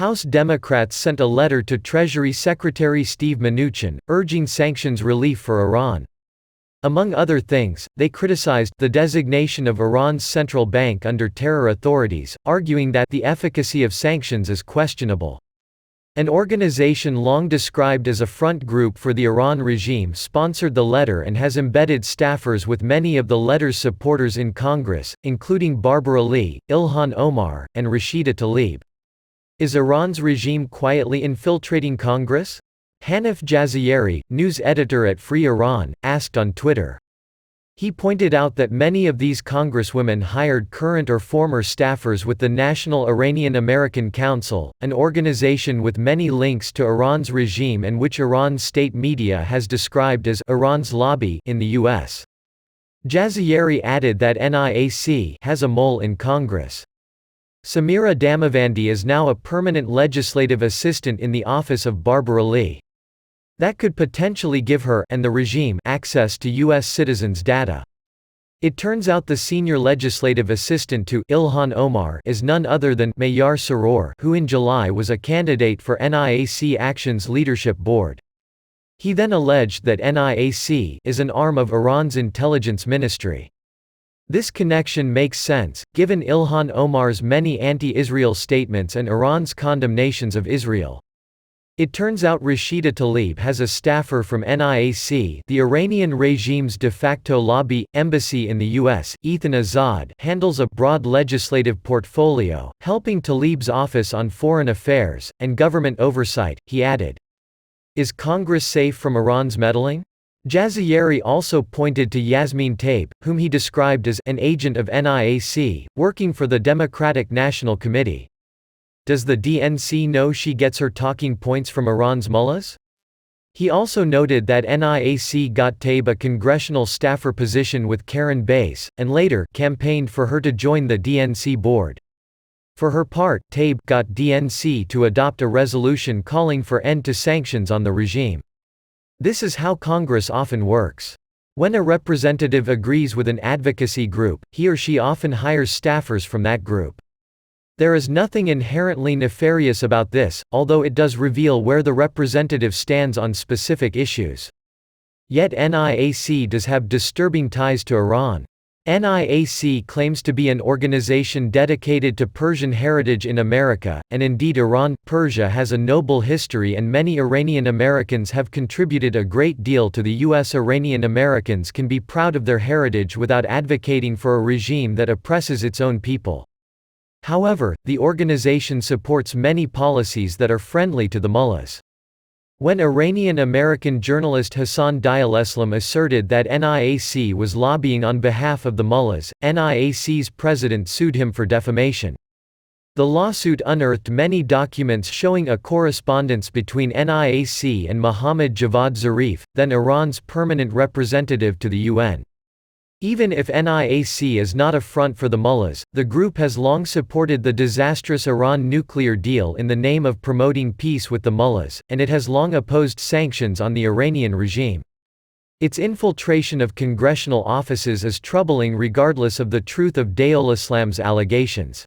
House Democrats sent a letter to Treasury Secretary Steve Mnuchin, urging sanctions relief for Iran. Among other things, they criticized the designation of Iran's central bank under terror authorities, arguing that the efficacy of sanctions is questionable. An organization long described as a front group for the Iran regime sponsored the letter and has embedded staffers with many of the letter's supporters in Congress, including Barbara Lee, Ilhan Omar, and Rashida Tlaib. Is Iran's regime quietly infiltrating Congress? Hanif Jazayeri, news editor at Free Iran, asked on Twitter. He pointed out that many of these congresswomen hired current or former staffers with the National Iranian American Council, an organization with many links to Iran's regime and which Iran's state media has described as Iran's lobby in the U.S. Jazayeri added that NIAC has a mole in Congress. Samira Damavandi is now a permanent legislative assistant in the office of Barbara Lee. That could potentially give her and the regime access to U.S. citizens' data. It turns out the senior legislative assistant to Ilhan Omar is none other than Mayar Saror, who in July was a candidate for NIAC Action's leadership board. He then alleged that NIAC is an arm of Iran's intelligence ministry. This connection makes sense, given Ilhan Omar's many anti-Israel statements and Iran's condemnations of Israel. It turns out Rashida Tlaib has a staffer from NIAC, the Iranian regime's de facto lobby. Embassy in the U.S., Ethan Azad, handles a broad legislative portfolio, helping Tlaib's office on foreign affairs and government oversight, he added. Is Congress safe from Iran's meddling? Jazayeri also pointed to Yasmin Taib, whom he described as an agent of NIAC, working for the Democratic National Committee. Does the DNC know she gets her talking points from Iran's mullahs? He also noted that NIAC got Taib a congressional staffer position with Karen Bass, and later campaigned for her to join the DNC board. For her part, Taib got DNC to adopt a resolution calling for end to sanctions on the regime. This is how Congress often works. When a representative agrees with an advocacy group, he or she often hires staffers from that group. There is nothing inherently nefarious about this, although it does reveal where the representative stands on specific issues. Yet NIAC does have disturbing ties to Iran. NIAC claims to be an organization dedicated to Persian heritage in America, and indeed Iran, Persia has a noble history and many Iranian Americans have contributed a great deal to the U.S. Iranian Americans can be proud of their heritage without advocating for a regime that oppresses its own people. However, the organization supports many policies that are friendly to the mullahs. When Iranian-American journalist Hassan Dialeslam asserted that NIAC was lobbying on behalf of the mullahs, NIAC's president sued him for defamation. The lawsuit unearthed many documents showing a correspondence between NIAC and Mohammad Javad Zarif, then Iran's permanent representative to the UN. Even if NIAC is not a front for the mullahs, the group has long supported the disastrous Iran nuclear deal in the name of promoting peace with the mullahs, and it has long opposed sanctions on the Iranian regime. Its infiltration of congressional offices is troubling regardless of the truth of Daoul Islam's allegations.